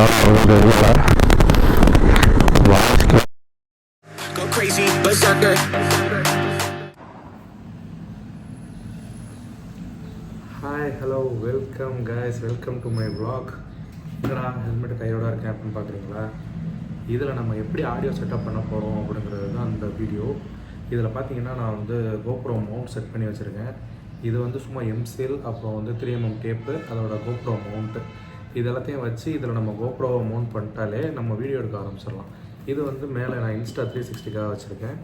Go crazy, berserker. Hi, hello, welcome guys, welcome to my vlog. என்னடா helmet கையோட இருக்கேன் அப்படின்னு பார்க்குறீங்களா? இதில் நம்ம எப்படி ஆடியோ செட்டப் பண்ண போகிறோம் அப்படிங்கிறது தான் அந்த வீடியோ. இதில் பார்த்தீங்கன்னா நான் வந்து GoPro மவுண்ட் செட் பண்ணி வச்சுருக்கேன். இது வந்து சும்மா எம்சில், அப்புறம் வந்து 3mm டேப்பு, அதோட GoPro மவுண்ட்டு, இது எல்லாத்தையும் வச்சு இதில் நம்ம GoProவை மவுண்ட் பண்ணிட்டாலே நம்ம வீடியோ எடுக்க ஆரம்பிச்சிடலாம். இது வந்து மேலே நான் இன்ஸ்டா 360க்காக வச்சுருக்கேன்.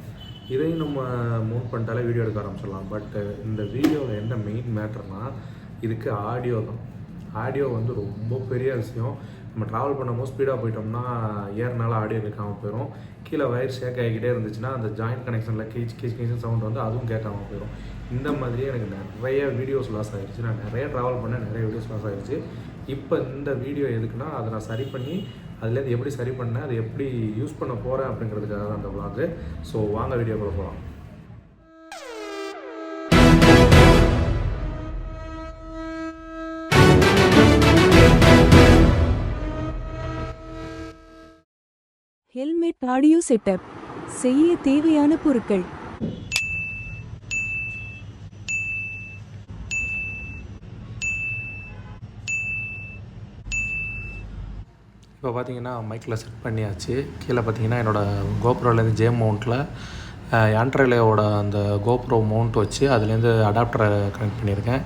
இதையும் நம்ம மவுண்ட் பண்ணிட்டாலே வீடியோ எடுக்க ஆரம்பிச்சிடலாம். பட் இந்த வீடியோவில் என்ன மெயின் மேட்டர்னால் இதுக்கு ஆடியோ தான். ஆடியோ வந்து ரொம்ப பெரிய விஷயம். நம்ம ட்ராவல் பண்ணும்போது ஸ்பீடாக போயிட்டோம்னா ஏறனால ஆடியோ கேட்காமல் போயிடும். கீழே வயர் ஷேக் ஆகிக்கிட்டே இருந்துச்சுன்னா அந்த ஜாயிண்ட் கனெக்ஷனில் கீச் சவுண்ட் வந்து அதுவும் கேட்காமல் போயிடும். இந்த மாதிரியே எனக்கு நிறைய வீடியோஸ் லாஸ் ஆகிடுச்சு. நான் நிறைய ட்ராவல் பண்ணேன், நிறைய வீடியோஸ் லாஸ் ஆகிடுச்சு. இப்போ இந்த வீடியோ எதுக்குன்னா அதை நான் சரி பண்ணி அதுலேருந்து எப்படி சரி பண்ணேன், அதை எப்படி யூஸ் பண்ண போகிறேன் அப்படிங்கிறதுக்காக தான் அந்த vlog. ஸோ வாங்க வீடியோக்குள்ள போகலாம். ஹெல்மெட் ஆடியோ செட்டப் செய்ய தேவையான பொருட்கள். இப்போ பார்த்தீங்கன்னா மைக்கில் செட் பண்ணியாச்சு. கீழே பார்த்தீங்கன்னா என்னோடய கோப்ரோலேருந்து ஜே மவுண்ட்டில் ஆண்ட்ராய்டோட அந்த GoPro மவுண்ட் வச்சு அதுலேருந்து அடாப்டரை கனெக்ட் பண்ணியிருக்கேன்.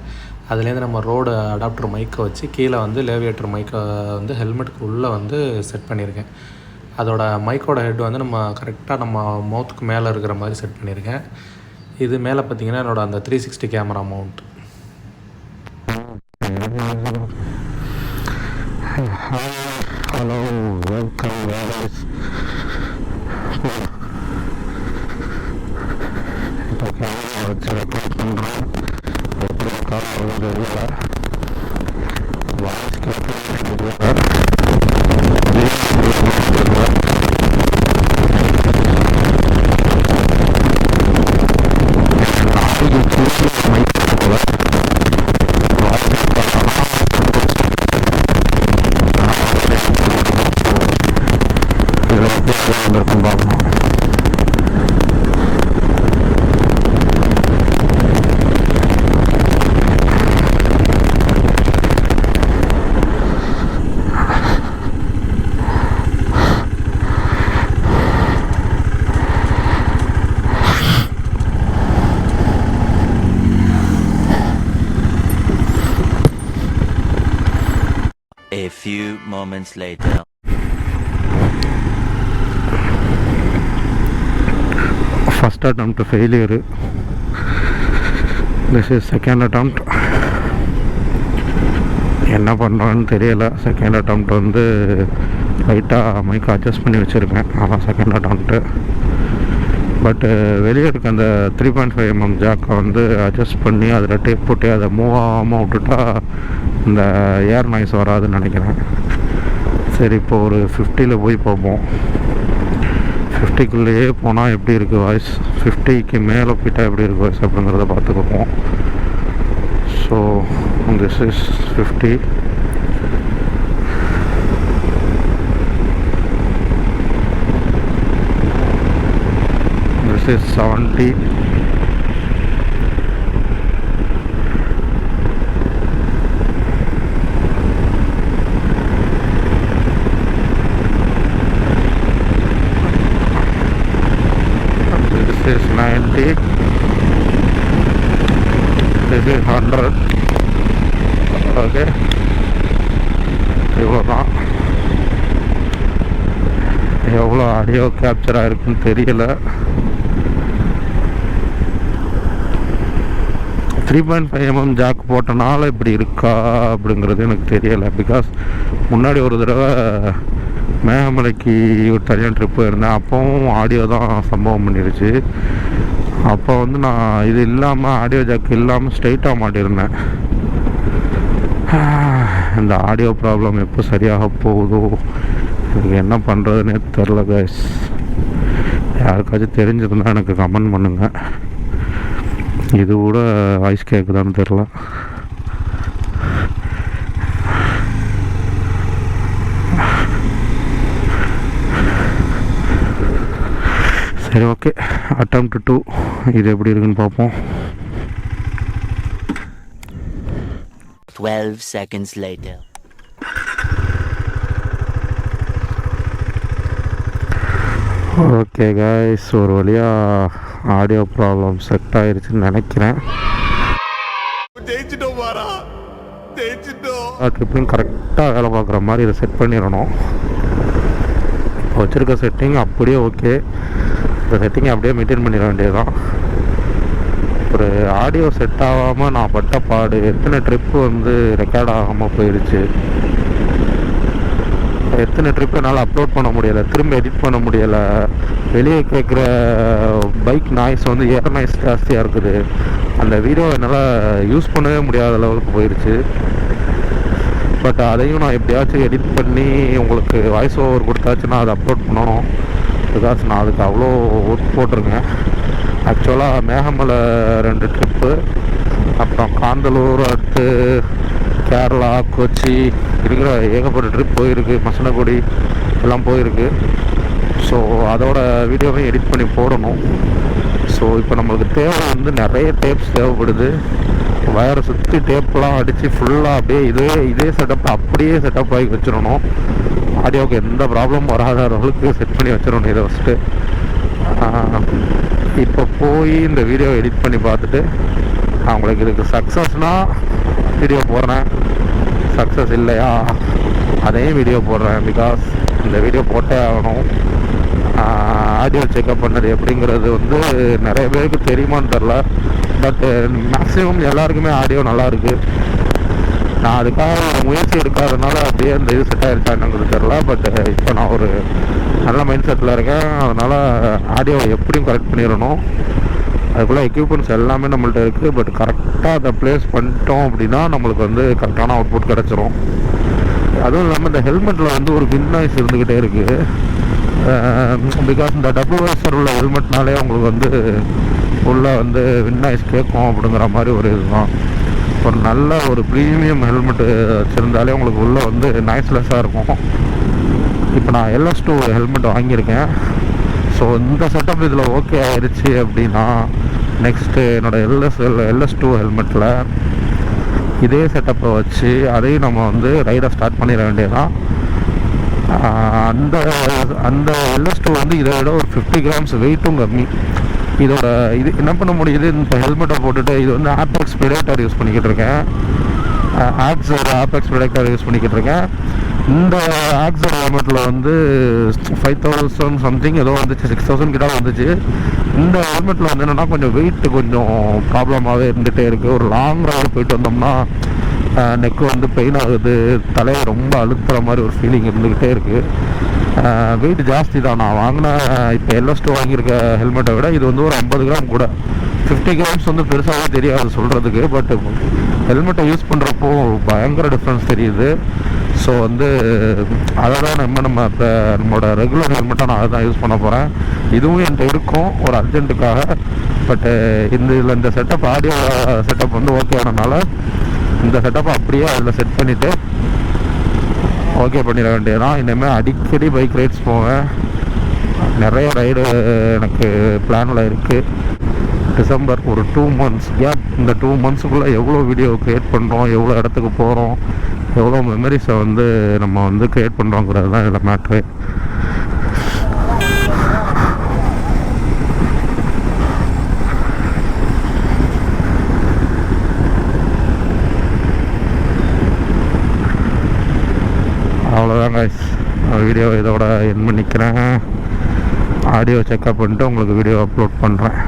அதுலேருந்து நம்ம ரோடு அடாப்டர் மைக்கை வச்சு கீழே வந்து லேவியேட்டர் மைக்கை வந்து ஹெல்மெட்டுக்கு உள்ளே வந்து செட் பண்ணியிருக்கேன். அதோட மைக்கோட ஹெட் வந்து நம்ம கரெக்டாக நம்ம மவுத்துக்கு மேலே இருக்கிற மாதிரி செட் பண்ணியிருக்கேன். இது மேலே பார்த்தீங்கன்னா என்னோடய அந்த 360 camera mount. Hello, welcome guys. இப்போ கேமரா வச்சு ரெக்கார்ட் பண்ணுறோம். எப்படி ரெக்கார்ட் பண்ணுறது தெரியல. வாய்ஸ் கேட்டு தெரியல. A few moments later. First attempt failure. This is second attempt. என்ன பண்ணுறோன்னு தெரியல. செகண்ட் அட்டெம்ப்ட் வந்து லைட்டாக மைக் அட்ஜஸ்ட் பண்ணி வச்சுருக்கேன். அதான் செகண்ட் அட்டெம்ப்ட்டு. பட்டு வெளியே இருக்க அந்த 3.5mm ஜாக்கை வந்து அட்ஜஸ்ட் பண்ணி அதில் டேப் போட்டு அதை மூவ் ஆகாமல் விட்டுட்டா இந்த ஏர் நாய்ஸ் வராதுன்னு நினைக்கிறேன். சரி, இப்போ ஒரு 50ல் போய் பார்ப்போம். 50க்குள்ளேயே போனால் எப்படி இருக்குது வாய்ஸ், 50க்கு மேலே போயிட்டால் எப்படி இருக்குது வாய்ஸ் அப்படிங்கிறத பார்த்துக்குவோம். So this is 50. This is 70. This is 90. This is 100. Okay. இவ்வளோதான். எவ்வளோ ஆடியோ கேப்சர் ஆகிருக்குன்னு தெரியல. 3.5mm ஜாக் போட்டனால இப்படி இருக்கா அப்படிங்கிறது எனக்கு தெரியலை. பிகாஸ் முன்னாடி ஒரு தடவை மேகமலைக்கு ஒரு தனியாக ட்ரிப்பு இருந்தேன். அப்போவும் ஆடியோ தான் சம்பவம் பண்ணிடுச்சு. அப்போ வந்து நான் இது இல்லாமல் ஆடியோ ஜாக் இல்லாமல் ஸ்ட்ரைட்டாக மாட்டியிருந்தேன். இந்த ஆடியோ ப்ராப்ளம் எப்போ சரியாக போகுதோ எனக்கு என்ன பண்ணுறதுன்னே தெரில கைஸ். யாருக்காச்சும் தெரிஞ்சிருந்தால் எனக்கு கமெண்ட் பண்ணுங்கள். இது கூட வாய்ஸ் கேட்குதான்னு தெரில. சரி, ஓகே, அட்டெம்ப்ட் 2 இது எப்படி இருக்குன்னு பார்ப்போம். 12 seconds later. ஓகே கைஸ், ஒரு வழியாக ஆடியோ ப்ராப்ளம் செட் ஆயிருச்சுன்னு நினைக்கிறேன். ட்ரிப்லையும் கரெக்டாக வேலை பார்க்குற மாதிரி இதை செட் பண்ணிடணும். இப்போ வச்சுருக்க செட்டிங் அப்படியே ஓகே. இந்த செட்டிங்கை அப்படியே மெயின்டைன் பண்ணிட வேண்டியது தான். ஒரு ஆடியோ செட் ஆகாமல் நான் பட்ட பாடு, எத்தனை ட்ரிப்பு வந்து ரெக்கார்ட் ஆகாமல் போயிடுச்சு, எத்தனை ட்ரிப் என்னால் அப்லோட் பண்ண முடியலை, திரும்ப எடிட் பண்ண முடியலை. வெளியே கேட்குற பைக் நாய்ஸ் வந்து ஏர் நாய்ஸ் ஜாஸ்தியாக இருக்குது. அந்த வீடியோ என்னால் யூஸ் பண்ணவே முடியாத லெவலுக்கு போயிடுச்சு. பட் அதையும் நான் எப்படியாச்சும் எடிட் பண்ணி உங்களுக்கு வாய்ஸ் ஓவர் கொடுத்தாச்சுன்னா அதை அப்லோட் பண்ணணும். பிகாஸ் நான் அதுக்கு அவ்வளோ ஒர்க் போட்டிருக்கேன். ஆக்சுவலாக மேகமலை 2 ட்ரிப்பு, அப்புறம் காந்தலூர், அடுத்து கேரளா, கொச்சி, இருக்கிற ஏகப்பட்ட ட்ரிப் போயிருக்கு. மசனகுடி எல்லாம் போயிருக்கு. ஸோ அதோட வீடியோவை எடிட் பண்ணி போடணும். ஸோ இப்போ நம்மளுக்கு தேவை வந்து நிறைய டேப்ஸ் தேவைப்படுது. வயரை சுற்றி டேப்லாம் அடித்து ஃபுல்லாக அப்படியே இதே செட்டப் அப்படியே செட்டப் ஆகி வச்சிடணும். ஆடியோவுக்கு எந்த ப்ராப்ளம் வராத அளவுக்கு செட் பண்ணி வச்சிடணும் இதை ஃபஸ்ட்டு. இப்போ போய் இந்த வீடியோ எடிட் பண்ணி பார்த்துட்டு அவங்களுக்கு இதுக்கு சக்ஸஸ்னால் வீடியோ போடுறேன், சக்ஸஸ் இல்லையா அதையும் வீடியோ போடுறேன். பிகாஸ் இந்த வீடியோ போட்டே ஆகணும். ஆடியோ செக்அப் பண்ணது எப்படிங்கிறது வந்து நிறைய பேருக்கு தெரியுமான்னு தெரில. பட் மேக்ஸிமம் எல்லாருக்குமே ஆடியோ நல்லா இருக்குது. நான் அதுக்காக முயற்சி எடுக்காதனால அப்படியே அந்த இது செட் ஆகிருக்கா என்னங்கிறது தெரில. பட் இப்போ நான் ஒரு நல்ல மைண்ட் செட்டில் இருக்கேன். அதனால் ஆடியோவை எப்படியும் கரெக்ட் பண்ணிடணும். அதுக்குள்ளே எக்யூப்மெண்ட்ஸ் எல்லாமே நம்மள்ட்ட இருக்குது. பட் கரெக்டாக அதை ப்ளேஸ் பண்ணிட்டோம் அப்படின்னா நம்மளுக்கு வந்து கரெக்டான அவுட்புட் கிடச்சிரும். அதுவும் இல்லாமல் இந்த ஹெல்மெட்டில் வந்து ஒரு வின் நாய்ஸ் இருந்துக்கிட்டே இருக்குது. பிகாஸ் இந்த டபுள் வைசர் உள்ள ஹெல்மெட்னாலே உங்களுக்கு வந்து உள்ளே வந்து வின் நாய்ஸ் கேட்கும் அப்படிங்கிற மாதிரி ஒரு இதுதான். ஒரு நல்ல ஒரு ப்ரீமியம் ஹெல்மெட்டு வச்சுருந்தாலே உங்களுக்கு உள்ளே வந்து நாய்ஸ்லெஸ்ஸாக இருக்கும். இப்போ நான் LS2 ஹெல்மெட் வாங்கியிருக்கேன். ஸோ இந்த செட்டப் இதில் ஓகே ஆயிடுச்சு அப்படின்னா நெக்ஸ்ட்டு என்னோடய LS2 ஹெல்மெட்டில் இதே செட்டப்பை வச்சு அதையும் நம்ம வந்து ரைடை ஸ்டார்ட் பண்ணிட வேண்டியதான். அந்த LS2 வந்து இதை விட ஒரு 50 கிராம்ஸ் வெயிட்டும் கம்மி. இதோட இது என்ன பண்ண முடியுது, இந்த ஹெல்மெட்டை போட்டுட்டு இது வந்து ஆப்பெக்ஸ் ப்ரெடேட்டர் யூஸ் பண்ணிக்கிட்டு இருக்கேன். ஆப்பெக்ஸ் ப்ரெடேட்டர் யூஸ் பண்ணிக்கிட்டு இருக்கேன். இந்த ஆக்சர் ஹெல்மெட்டில் வந்து 5000 சம்திங் ஏதோ வந்துச்சு, 6000 கிட்ட வந்துச்சு. இந்த ஹெல்மெட்டில் வந்து என்னென்னா கொஞ்சம் வெயிட் கொஞ்சம் ப்ராப்ளமாகவே இருந்துகிட்டே இருக்குது. ஒரு லாங் ரைடு போயிட்டு வந்தோம்னா நெக்கு வந்து பெயின் ஆகுது, தலையை ரொம்ப அழுத்துற மாதிரி ஒரு ஃபீலிங் இருந்துக்கிட்டே இருக்குது. வெயிட் ஜாஸ்தி தான். நான் வாங்கின இப்போ LS2 வாங்கியிருக்க ஹெல்மெட்டை விட இது வந்து ஒரு 50 கிராம் கூட. 50 கிராம்ஸ் வந்து பெருசாகவே தெரியாது சொல்கிறதுக்கு. பட் ஹெல்மெட்டை யூஸ் பண்ணுறப்போ பயங்கர டிஃப்ரென்ஸ் தெரியுது. ஸோ வந்து அதை தான் நம்ம இப்போ நம்மளோட ரெகுலர் ஹெல்மெட்டாக நான் அதை தான் யூஸ் பண்ண போகிறேன். இதுவும் என்கிட்ட இருக்கும் ஒரு அர்ஜென்ட்டுக்காக. பட்டு இந்த செட்டப் ஆடியோ செட்டப் வந்து ஓகே ஆனதுனால இந்த செட்டப்பை அப்படியே அதில் செட் பண்ணிவிட்டு ஓகே பண்ணிட வேண்டியதான். இனிமேல் அடிக்கடி பைக் ரைட்ஸ் போவேன். நிறைய ரைடு எனக்கு பிளானில் இருக்குது. டிசம்பர் ஒரு 2 months கேப். இந்த 2 monthsக்குள்ளே எவ்வளோ வீடியோ க்ரியேட் பண்ணுறோம், எவ்வளோ இடத்துக்கு போகிறோம், எவ்வளோ மெமரிஸை வந்து நம்ம வந்து க்ரியேட் பண்ணுறோங்கிறது தான் இதில் மேட்ரு. அவ்வளோதான் கைஸ், வீடியோ இதோட என் பண்ணிக்கிறேன். ஆடியோ செக்அப் பண்ணிட்டு உங்களுக்கு வீடியோ அப்லோட் பண்ணுறேன்.